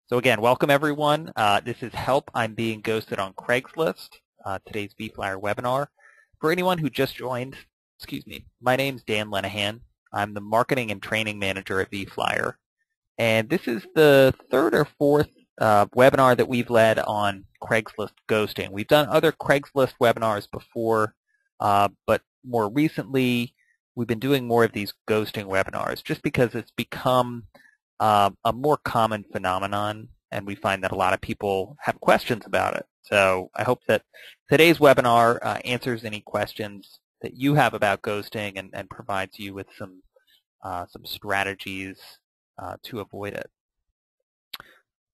So again, welcome everyone. This is Help, I'm Being Ghosted on Craigslist, today's vFlyer webinar. For anyone who just joined, my name's Dan Lenahan. I'm the Marketing and Training Manager at vFlyer. And this is the third or fourth webinar that we've led on Craigslist ghosting. We've done other Craigslist webinars before, but more recently we've been doing more of these ghosting webinars just because it's become a more common phenomenon, and we find that a lot of people have questions about it. So I hope that today's webinar answers any questions that you have about ghosting and provides you with some strategies to avoid it.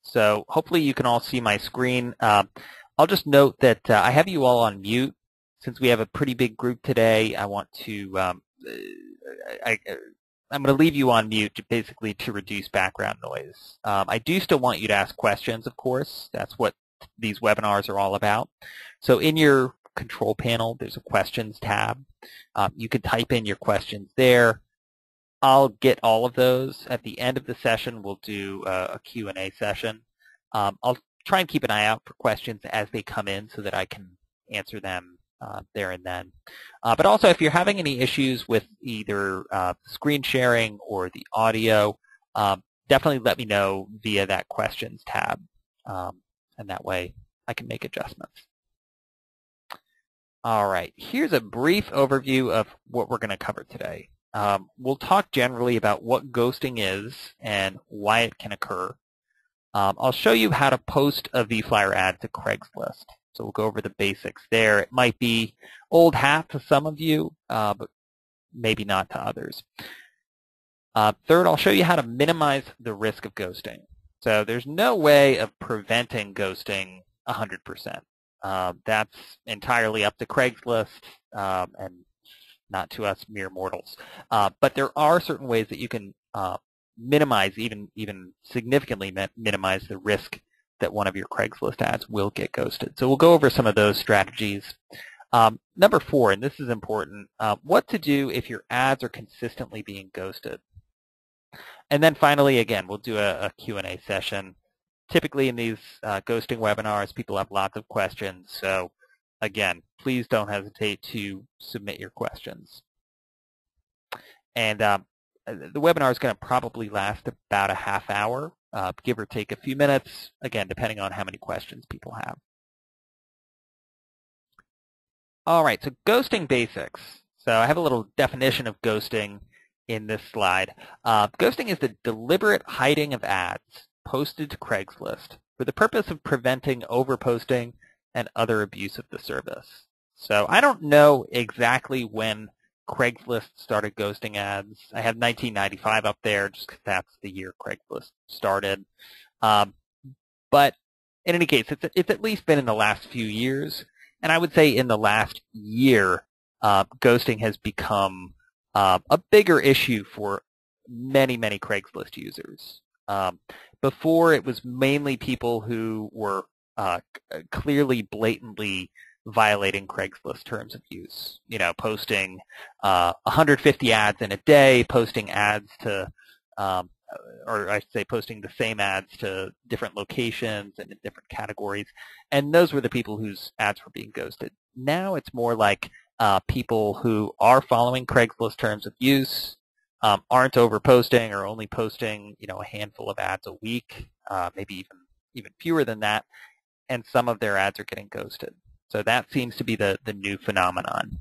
So hopefully you can all see my screen. I'll just note that I have you all on mute. Since we have a pretty big group today, I want to I'm going to leave you on mute basically to reduce background noise. I do still want you to ask questions, of course. That's what these webinars are all about. So in your control panel, there's a questions tab. You can type in your questions there. I'll get all of those. At the end of the session, we'll do a Q&A session. I'll try and keep an eye out for questions as they come in so that I can answer them there and then. But also, if you're having any issues with either screen sharing or the audio, definitely let me know via that questions tab, and that way I can make adjustments. All right, here's a brief overview of what we're going to cover today. We'll talk generally about what ghosting is and why it can occur. I'll show you how to post a vFlyer ad to Craigslist. So we'll go over the basics there. It might be old hat to some of you, but maybe not to others. Third, I'll show you how to minimize the risk of ghosting. So there's no way of preventing ghosting 100%. That's entirely up to Craigslist and not to us mere mortals. But there are certain ways that you can minimize, even significantly minimize the risk that one of your Craigslist ads will get ghosted. So we'll go over some of those strategies. Number 4, and this is important, what to do if your ads are consistently being ghosted. And then finally, again, we'll do a Q&A session. Typically in these ghosting webinars, people have lots of questions. So again, please don't hesitate to submit your questions. And the webinar is going to probably last about a half hour. Give or take a few minutes, again, depending on how many questions people have. All right, so ghosting basics. So I have a little definition of ghosting in this slide. Ghosting is the deliberate hiding of ads posted to Craigslist for the purpose of preventing overposting and other abuse of the service. So I don't know exactly when Craigslist started ghosting ads. I have 1995 up there just because that's the year Craigslist started. But in any case, it's at least been in the last few years. And I would say in the last year, ghosting has become a bigger issue for many, many Craigslist users. Before, it was mainly people who were clearly, blatantly violating Craigslist terms of use, posting 150 ads in a day, posting ads to, or I should say posting the same ads to different locations and in different categories. And those were the people whose ads were being ghosted. Now it's more like people who are following Craigslist terms of use, aren't overposting or only posting, a handful of ads a week, maybe even fewer than that, and some of their ads are getting ghosted. So that seems to be the new phenomenon.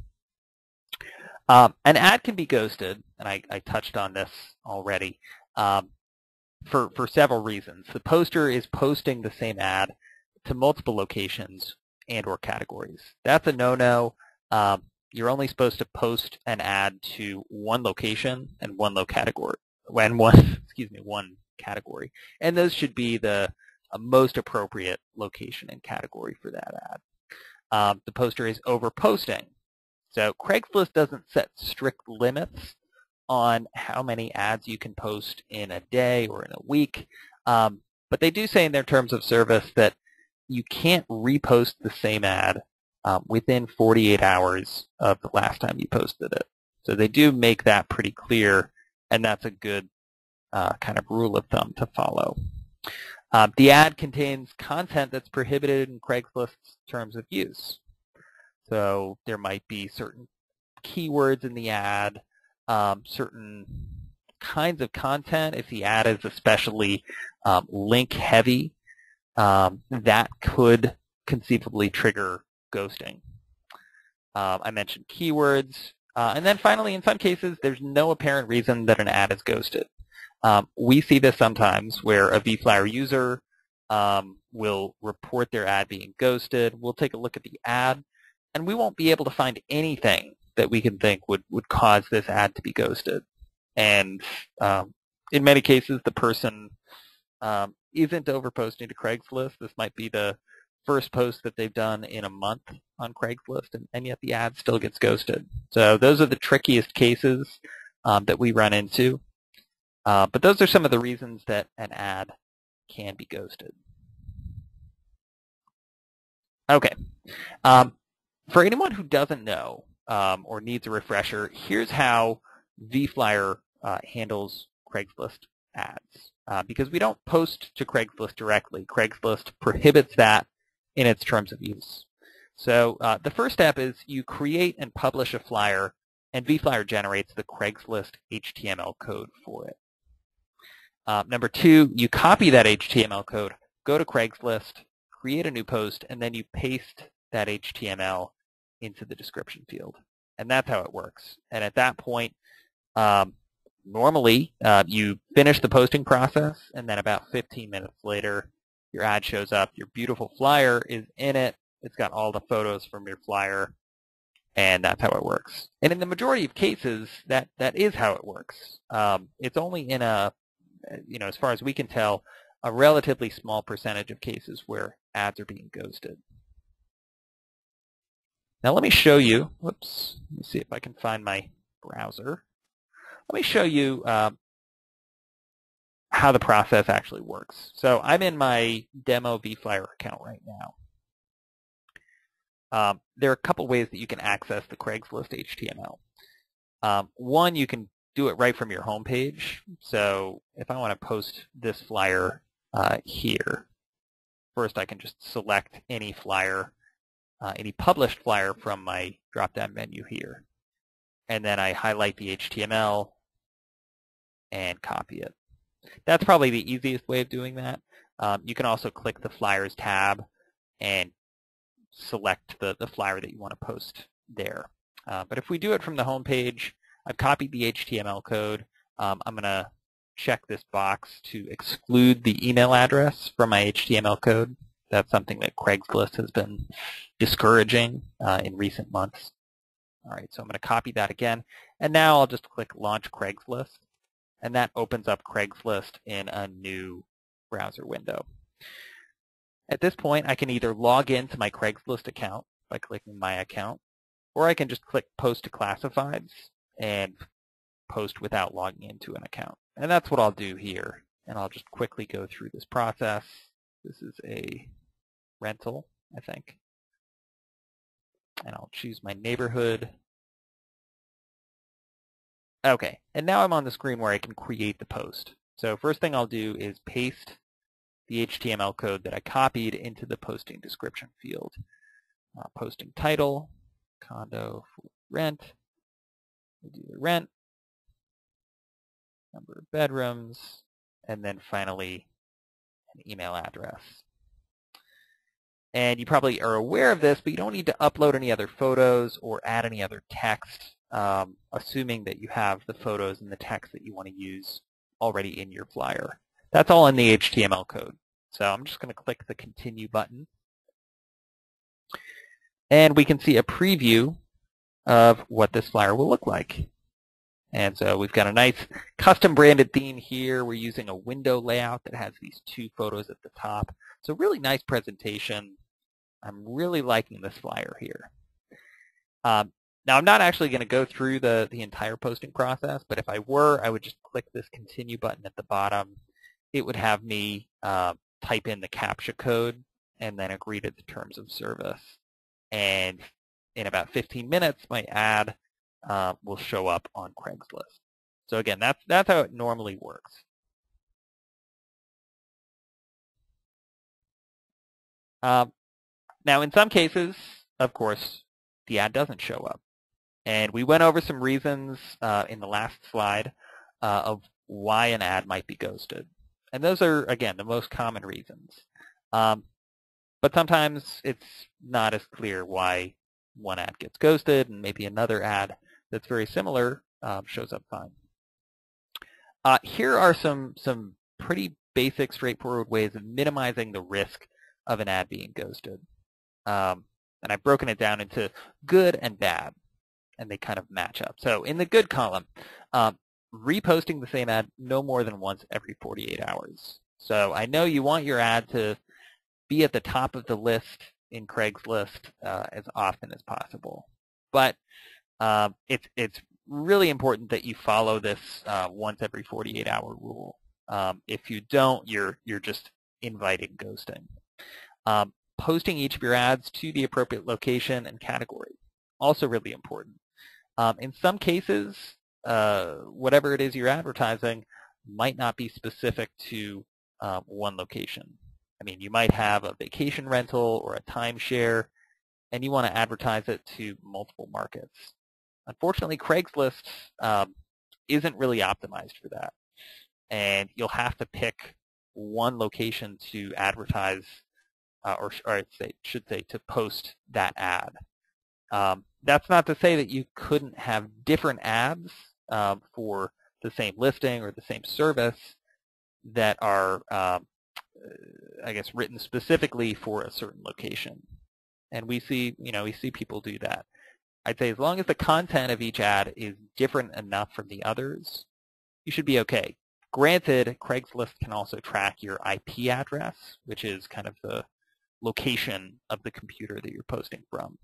An ad can be ghosted, and I touched on this already, for several reasons. The poster is posting the same ad to multiple locations and or categories. That's a no-no. You're only supposed to post an ad to one location and one category, one category, and those should be the most appropriate location and category for that ad. The poster is overposting. So Craigslist doesn't set strict limits on how many ads you can post in a day or in a week, but they do say in their terms of service that you can't repost the same ad within 48 hours of the last time you posted it. So they do make that pretty clear, and that's a good kind of rule of thumb to follow. The ad contains content that's prohibited in Craigslist's terms of use. So there might be certain keywords in the ad, certain kinds of content. If the ad is especially link heavy, that could conceivably trigger ghosting. I mentioned keywords. And then finally, in some cases, there's no apparent reason that an ad is ghosted. We see this sometimes where a vFlyer user will report their ad being ghosted. We'll take a look at the ad, and we won't be able to find anything that we can think would cause this ad to be ghosted. And in many cases, the person isn't overposting to Craigslist. This might be the first post that they've done in a month on Craigslist, and yet the ad still gets ghosted. So those are the trickiest cases that we run into. But those are some of the reasons that an ad can be ghosted. Okay. For anyone who doesn't know or needs a refresher, here's how vFlyer handles Craigslist ads. Because we don't post to Craigslist directly. Craigslist prohibits that in its terms of use. So the first step is you create and publish a flyer, and vFlyer generates the Craigslist HTML code for it. Number two, you copy that HTML code, go to Craigslist, create a new post, and then you paste that HTML into the description field. And that's how it works. And at that point, normally you finish the posting process, and then about 15 minutes later, your ad shows up. Your beautiful flyer is in it. It's got all the photos from your flyer, and that's how it works. And in the majority of cases, that is how it works. It's only in as far as we can tell, a relatively small percentage of cases where ads are being ghosted. Now let me show you, whoops, let me see if I can find my browser. Let me show you how the process actually works. So I'm in my demo vFlyer account right now. There are a couple ways that you can access the Craigslist HTML. One, you can do it right from your home page. So if I want to post this flyer here, first I can just select any flyer, any published flyer from my drop-down menu here. And then I highlight the HTML and copy it. That's probably the easiest way of doing that. You can also click the Flyers tab and select the flyer that you want to post there. But if we do it from the home page, I've copied the HTML code. I'm going to check this box to exclude the email address from my HTML code. That's something that Craigslist has been discouraging in recent months. All right, so I'm going to copy that again. And now I'll just click Launch Craigslist. And that opens up Craigslist in a new browser window. At this point, I can either log into my Craigslist account by clicking My Account, or I can just click Post to Classifieds and post without logging into an account. And that's what I'll do here. And I'll just quickly go through this process. This is a rental, I think. And I'll choose my neighborhood. Okay, and now I'm on the screen where I can create the post. So first thing I'll do is paste the HTML code that I copied into the posting description field. Posting title, condo for rent. We'll do the rent, number of bedrooms, and then finally an email address. And you probably are aware of this, but you don't need to upload any other photos or add any other text, assuming that you have the photos and the text that you want to use already in your flyer. That's all in the HTML code. So I'm just going to click the Continue button. And we can see a preview of what this flyer will look like. And so we've got a nice custom branded theme here. We're using a window layout that has these two photos at the top. So really nice presentation. I'm really liking this flyer here. Now I'm not actually going to go through the entire posting process, but if I were, I would just click this Continue button at the bottom. It would have me type in the CAPTCHA code and then agree to the terms of service. And in about 15 minutes, my ad will show up on Craigslist. So again, that's how it normally works. Now, in some cases, of course, the ad doesn't show up. And we went over some reasons in the last slide of why an ad might be ghosted. And those are, again, the most common reasons. But sometimes it's not as clear why one ad gets ghosted and maybe another ad that's very similar shows up fine. Here are some pretty basic, straightforward ways of minimizing the risk of an ad being ghosted. And I've broken it down into good and bad, and they kind of match up. So in the good column, reposting the same ad no more than once every 48 hours. So I know you want your ad to be at the top of the list in Craigslist as often as possible. But it's really important that you follow this once every 48-hour rule. If you don't, you're just inviting ghosting. Posting each of your ads to the appropriate location and category, also really important. In some cases, whatever it is you're advertising might not be specific to one location. I mean, you might have a vacation rental or a timeshare, and you want to advertise it to multiple markets. Unfortunately, Craigslist isn't really optimized for that, and you'll have to pick one location to advertise, or I should say, to post that ad. That's not to say that you couldn't have different ads for the same listing or the same service that are, I guess, written specifically for a certain location. And we see people do that. I'd say as long as the content of each ad is different enough from the others, you should be okay. Granted, Craigslist can also track your IP address, which is kind of the location of the computer that you're posting from.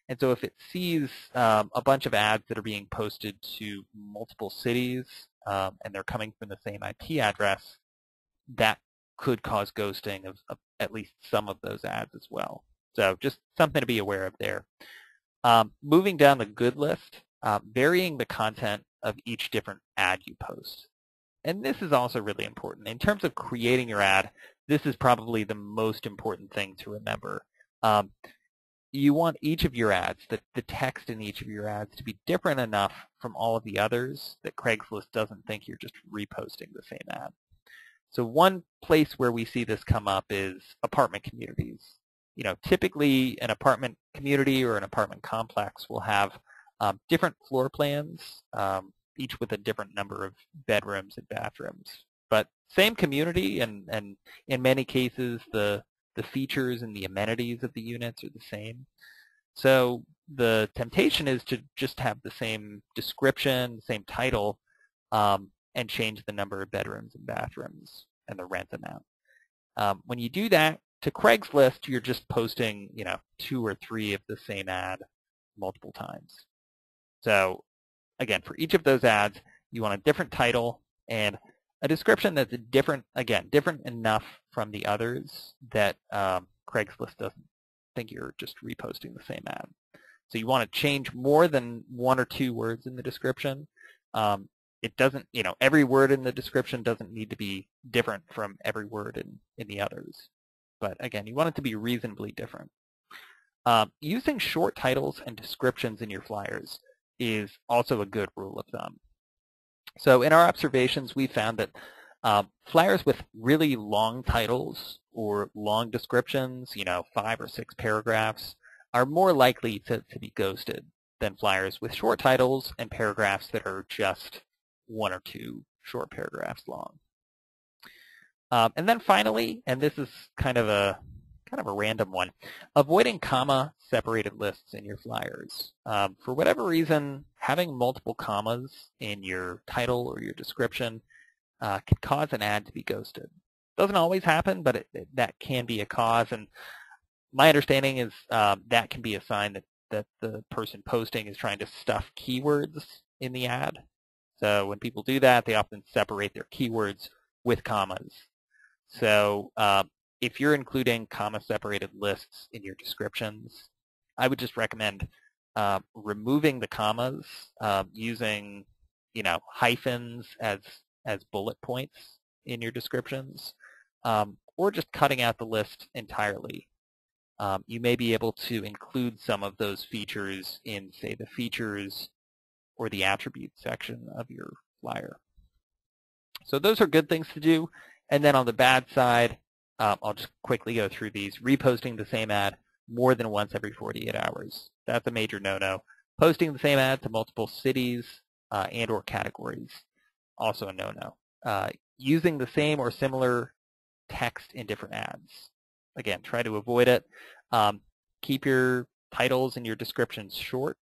And so if it sees a bunch of ads that are being posted to multiple cities and they're coming from the same IP address, that could cause ghosting of at least some of those ads as well. So just something to be aware of there. Moving down the good list, varying the content of each different ad you post. And this is also really important. In terms of creating your ad, this is probably the most important thing to remember. You want each of your ads, the text in each of your ads, to be different enough from all of the others that Craigslist doesn't think you're just reposting the same ad. So one place where we see this come up is apartment communities. Typically an apartment community or an apartment complex will have different floor plans, each with a different number of bedrooms and bathrooms. But same community, and in many cases the features and the amenities of the units are the same. So the temptation is to just have the same description, same title, and change the number of bedrooms and bathrooms and the rent amount. When you do that to Craigslist, you're just posting, 2 or 3 of the same ad multiple times. So again, for each of those ads, you want a different title and a description that's different enough from the others that Craigslist doesn't think you're just reposting the same ad. So you want to change more than 1 or 2 words in the description. It doesn't, every word in the description doesn't need to be different from every word in the others. But again, you want it to be reasonably different. Using short titles and descriptions in your flyers is also a good rule of thumb. So in our observations, we found that flyers with really long titles or long descriptions, 5 or 6 paragraphs, are more likely to be ghosted than flyers with short titles and paragraphs that are just 1 or 2 short paragraphs long. And then finally, and this is kind of a random one, avoiding comma-separated lists in your flyers. For whatever reason, having multiple commas in your title or your description can cause an ad to be ghosted. Doesn't always happen, but that can be a cause. And my understanding is that can be a sign that the person posting is trying to stuff keywords in the ad. So when people do that, they often separate their keywords with commas. So if you're including comma-separated lists in your descriptions, I would just recommend removing the commas, using hyphens as bullet points in your descriptions, or just cutting out the list entirely. you may be able to include some of those features in, say, the features or the attributes section of your flyer. So those are good things to do. And then on the bad side, I'll just quickly go through these. Reposting the same ad more than once every 48 hours. That's a major no-no. Posting the same ad to multiple cities and or categories, also a no-no. Using the same or similar text in different ads. Again, try to avoid it. Keep your titles and your descriptions short.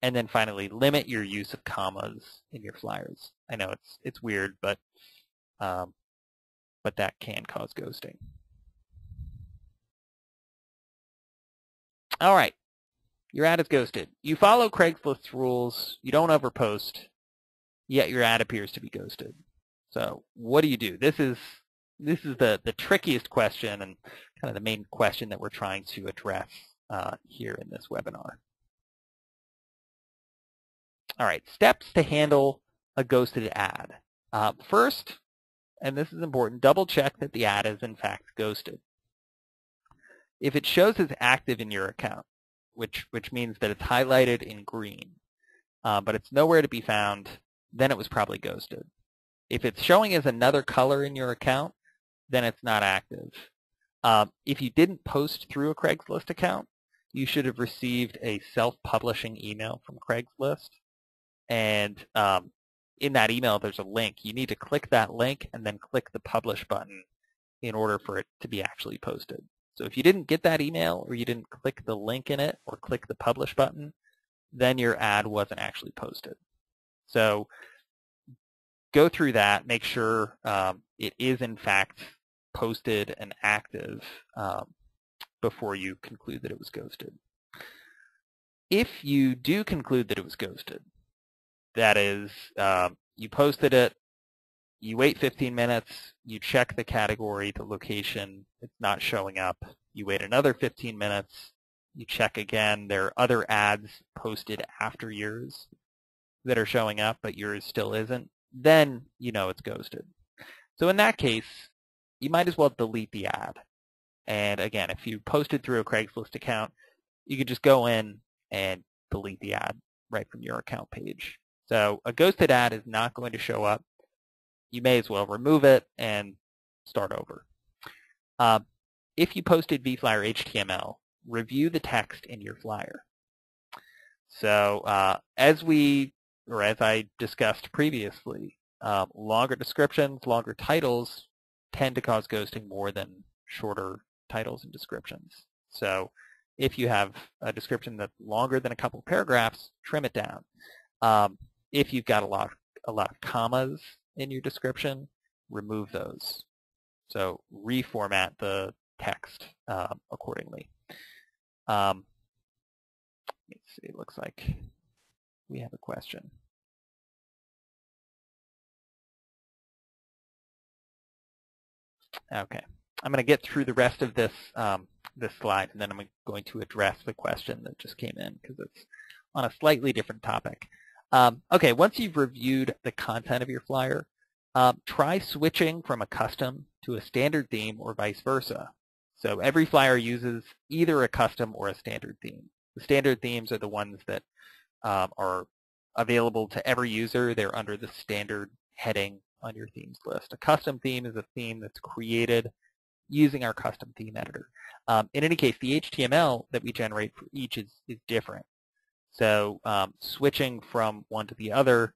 And then finally, limit your use of commas in your flyers. I know it's weird, but that can cause ghosting. All right, your ad is ghosted. You follow Craigslist's rules. You don't overpost, yet your ad appears to be ghosted. So what do you do? This is the trickiest question and kind of the main question that we're trying to address here in this webinar. All right, steps to handle a ghosted ad. First, and this is important, double check that the ad is in fact ghosted. If it shows as active in your account, which means that it's highlighted in green, but it's nowhere to be found, then it was probably ghosted. If it's showing as another color in your account, then it's not active. If you didn't post through a Craigslist account, you should have received a self-publishing email from Craigslist. And in that email, there's a link. You need to click that link and then click the publish button in order for it to be actually posted. So if you didn't get that email or you didn't click the link in it or click the publish button, then your ad wasn't actually posted. So go through that, make sure it is in fact posted and active before you conclude that it was ghosted. If you do conclude that it was ghosted, that is, you posted it, you wait 15 minutes, you check the category, the location, it's not showing up. You wait another 15 minutes, you check again. There are other ads posted after yours that are showing up, but yours still isn't. Then you know it's ghosted. So in that case, you might as well delete the ad. And again, if you posted through a Craigslist account, you could just go in and delete the ad right from your account page. So a ghosted ad is not going to show up. You may as well remove it and start over. If you posted vFlyer HTML, review the text in your flyer. So as I discussed previously, longer descriptions, longer titles tend to cause ghosting more than shorter titles and descriptions. So if you have a description that's longer than a couple paragraphs, trim it down. If you've got a lot of commas in your description, remove those. So reformat the text accordingly. Let's see, it looks like we have a question. Okay, I'm going to get through the rest of this this slide, and then I'm going to address the question that just came in because it's on a slightly different topic. Okay, once you've reviewed the content of your flyer, try switching from a custom to a standard theme or vice versa. So every flyer uses either a custom or a standard theme. The standard themes are the ones that are available to every user. They're under the standard heading on your themes list. A custom theme is a theme that's created using our custom theme editor. In any case, the HTML that we generate for each is different. So switching from one to the other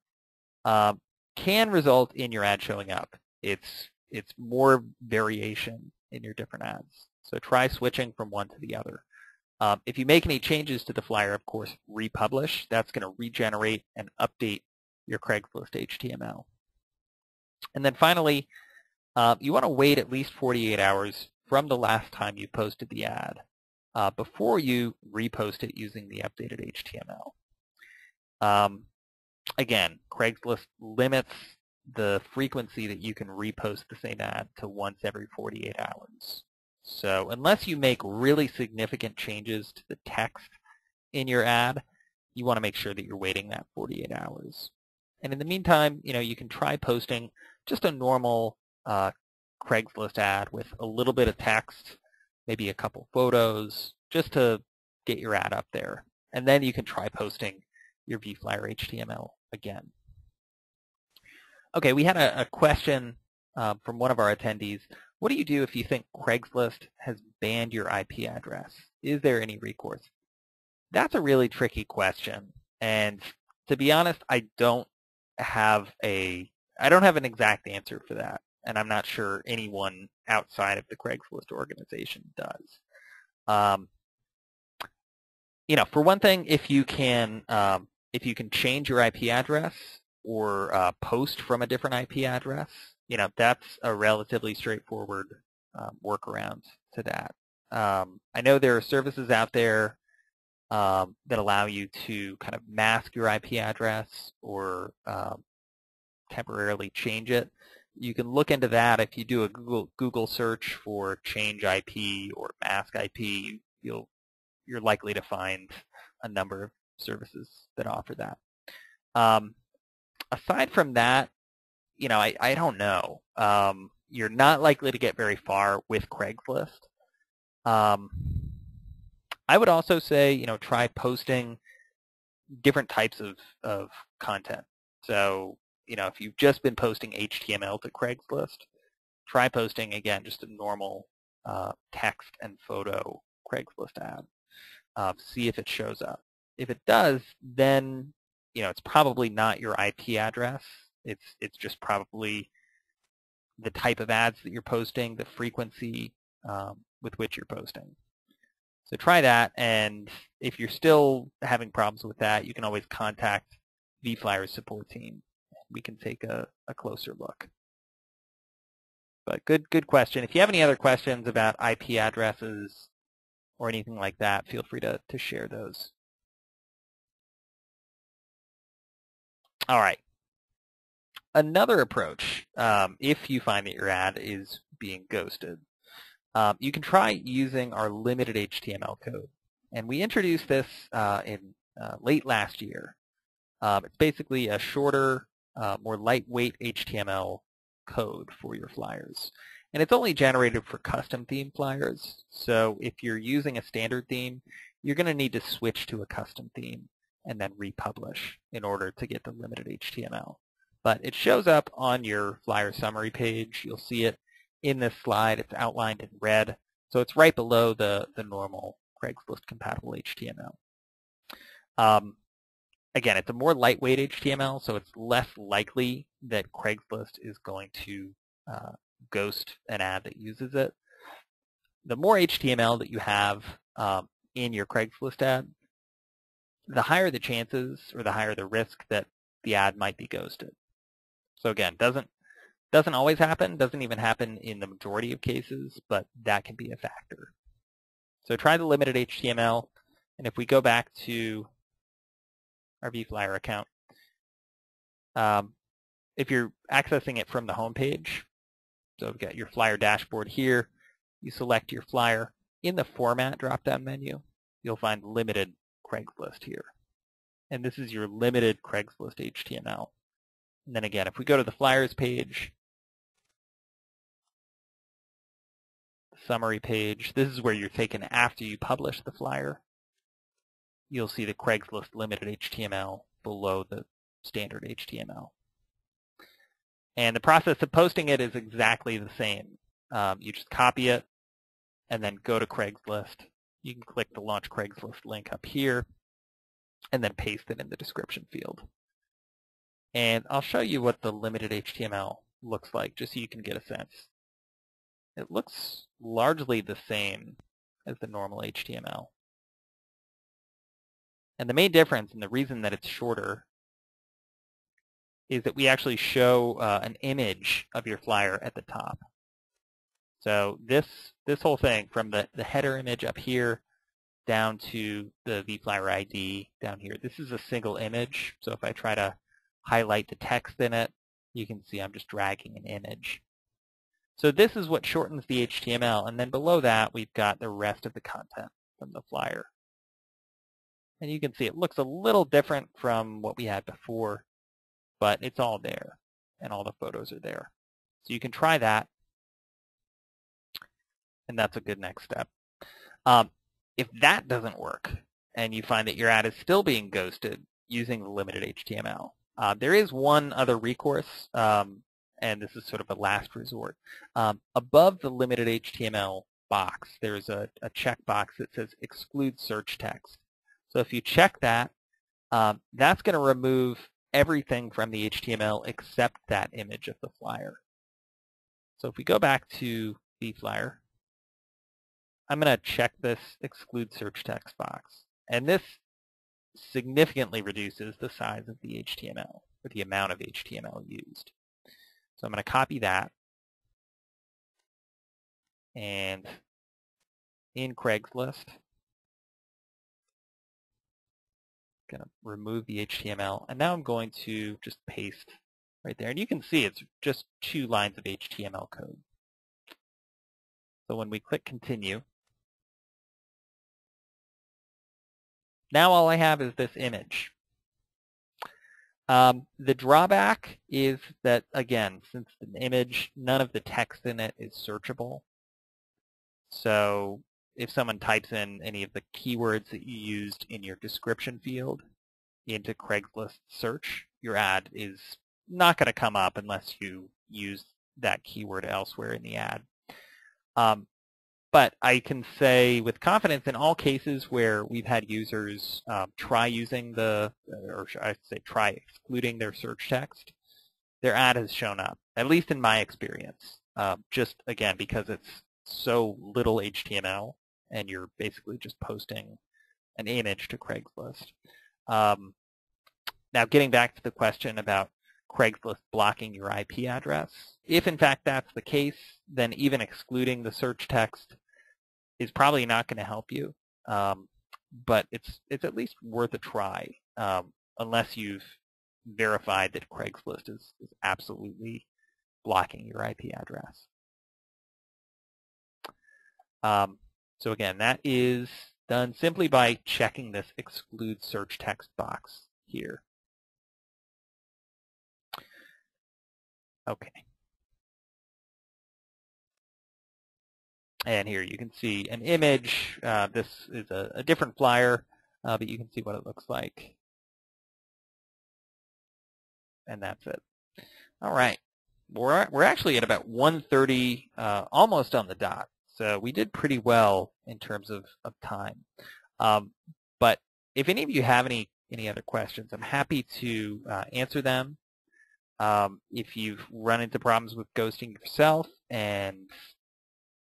can result in your ad showing up. It's more variation in your different ads. So try switching from one to the other. If you make any changes to the flyer, of course, republish. That's going to regenerate and update your Craigslist HTML. And then finally, you want to wait at least 48 hours from the last time you posted the ad before you repost it using the updated HTML. Again, Craigslist limits the frequency that you can repost the same ad to once every 48 hours. So unless you make really significant changes to the text in your ad, you want to make sure that you're waiting that 48 hours. And in the meantime, you can try posting just a normal Craigslist ad with a little bit of text maybe a couple photos, just to get your ad up there. And then you can try posting your vFlyer HTML again. Okay, we had a question from one of our attendees. What do you do if you think Craigslist has banned your IP address? Is there any recourse? That's a really tricky question. And to be honest, I don't have an exact answer for that. And I'm not sure anyone outside of the Craigslist organization does. For one thing, if you can change your IP address or post from a different IP address, that's a relatively straightforward workaround to that. I know there are services out there that allow you to kind of mask your IP address or temporarily change it. You can look into that. If you do a Google search for change IP or mask IP, you're likely to find a number of services that offer that. Aside from that, I don't know. You're not likely to get very far with Craigslist. I would also say, try posting different types of content. So, if you've just been posting HTML to Craigslist, try posting, again, just a normal text and photo Craigslist ad. See if it shows up. If it does, then, it's probably not your IP address. It's just probably the type of ads that you're posting, the frequency with which you're posting. So try that, and if you're still having problems with that, you can always contact vFlyer's support team. We can take a closer look. But good question. If you have any other questions about IP addresses or anything like that, feel free to share those. All right. Another approach, if you find that your ad is being ghosted, you can try using our limited HTML code. And we introduced this in late last year. It's basically a shorter, more lightweight HTML code for your flyers. And it's only generated for custom theme flyers. So if you're using a standard theme, you're going to need to switch to a custom theme and then republish in order to get the limited HTML. But it shows up on your flyer summary page. You'll see it in this slide. It's outlined in red. So it's right below the normal Craigslist compatible HTML. Again, it's a more lightweight HTML, so it's less likely that Craigslist is going to ghost an ad that uses it. The more HTML that you have in your Craigslist ad, the higher the chances or the higher the risk that the ad might be ghosted. So again, doesn't always happen, doesn't even happen in the majority of cases, but that can be a factor. So try the limited HTML, and if we go back to our vFlyer account, if you're accessing it from the home page, so we've got your flyer dashboard here, you select your flyer. In the format drop-down menu, you'll find limited Craigslist here. And this is your limited Craigslist HTML. And then again, if we go to the flyers page, the summary page, this is where you're taken after you publish the flyer. You'll see the Craigslist limited HTML below the standard HTML. And the process of posting it is exactly the same. You just copy it and then go to Craigslist. You can click the Launch Craigslist link up here and then paste it in the description field. And I'll show you what the limited HTML looks like just so you can get a sense. It looks largely the same as the normal HTML. And the main difference, and the reason that it's shorter, is that we actually show an image of your flyer at the top. So this whole thing, from the header image up here down to the vFlyer ID down here, this is a single image. So if I try to highlight the text in it, you can see I'm just dragging an image. So this is what shortens the HTML. And then below that, we've got the rest of the content from the flyer. And you can see it looks a little different from what we had before, but it's all there, and all the photos are there. So you can try that. and that's a good next step. If that doesn't work, and you find that your ad is still being ghosted using the limited HTML, there is one other recourse, and this is sort of a last resort. Above the limited HTML box, there's a checkbox that says exclude search text. So if you check that, that's going to remove everything from the HTML except that image of the flyer. So if we go back to the flyer, I'm going to check this exclude search text box. And this significantly reduces the size of the HTML, or the amount of HTML used. So I'm going to copy that. And in Craigslist, I'm going to remove the HTML. And now I'm going to just paste right there. And you can see it's just 2 lines of HTML code. So when we click continue, now all I have is this image. The drawback is that, again, since the image, none of the text in it is searchable. So if someone types in any of the keywords that you used in your description field into Craigslist search, your ad is not going to come up unless you use that keyword elsewhere in the ad. But I can say with confidence in all cases where we've had users try using or I should say try excluding their search text, their ad has shown up, at least in my experience, just, again, because it's so little HTML and you're basically just posting an image to Craigslist. Now, getting back to the question about Craigslist blocking your IP address, if in fact that's the case, then even excluding the search text is probably not going to help you, but it's at least worth a try, unless you've verified that Craigslist is absolutely blocking your IP address. So again, that is done simply by checking this exclude search text box here. Okay. And here you can see an image. This is a different flyer, but you can see what it looks like. And that's it. All right. We're actually at about 1:30, almost on the dot. So we did pretty well in terms of time. But if any of you have any other questions, I'm happy to answer them. If you've run into problems with ghosting yourself and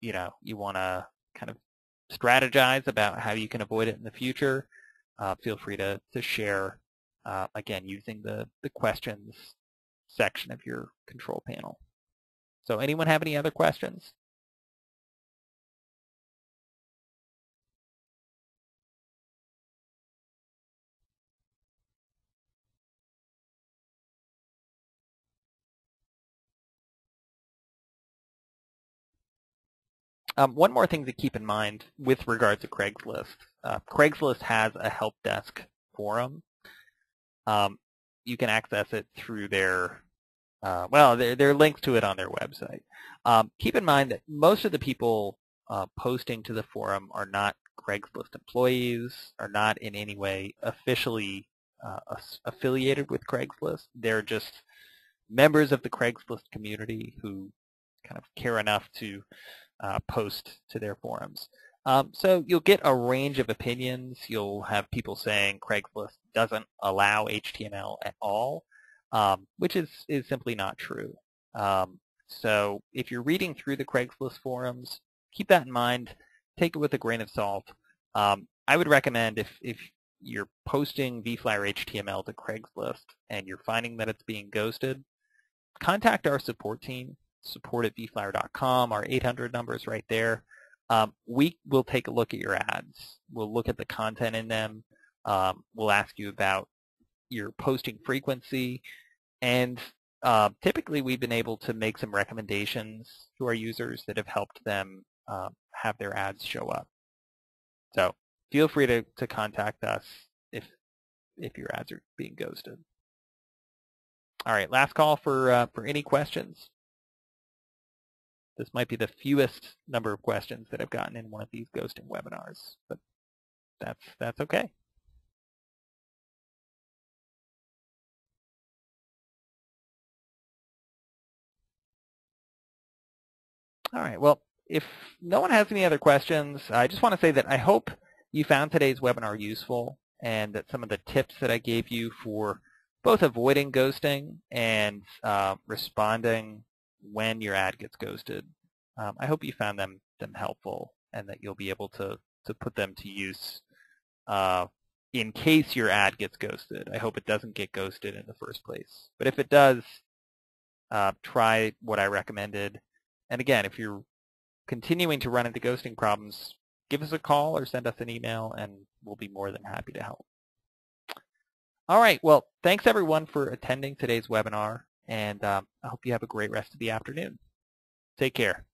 you want to kind of strategize about how you can avoid it in the future, feel free to share, again, using the questions section of your control panel. So anyone have any other questions? One more thing to keep in mind with regard to Craigslist. Craigslist has a help desk forum. You can access it through their, there are links to it on their website. Keep in mind that most of the people posting to the forum are not Craigslist employees, are not in any way officially affiliated with Craigslist. They're just members of the Craigslist community who kind of care enough to post to their forums. So you'll get a range of opinions. You'll have people saying Craigslist doesn't allow HTML at all, which is simply not true. So if you're reading through the Craigslist forums, keep that in mind. Take it with a grain of salt. I would recommend if you're posting vFlyer HTML to Craigslist and you're finding that it's being ghosted, contact our support team, support@vflyer.com. Our 800 number is right there. We will take a look at your ads. We'll look at the content in them. We'll ask you about your posting frequency. And typically we've been able to make some recommendations to our users that have helped them have their ads show up. So feel free to contact us if your ads are being ghosted. All right, last call for any questions. This might be the fewest number of questions that I've gotten in one of these ghosting webinars, but that's okay. All right, well, if no one has any other questions, I just want to say that I hope you found today's webinar useful and that some of the tips that I gave you for both avoiding ghosting and responding when your ad gets ghosted, I hope you found them helpful and that you'll be able to put them to use in case your ad gets ghosted. I hope it doesn't get ghosted in the first place. But if it does, try what I recommended. And again, if you're continuing to run into ghosting problems, give us a call or send us an email, and we'll be more than happy to help. All right. Well, thanks, everyone, for attending today's webinar, and I hope you have a great rest of the afternoon. Take care.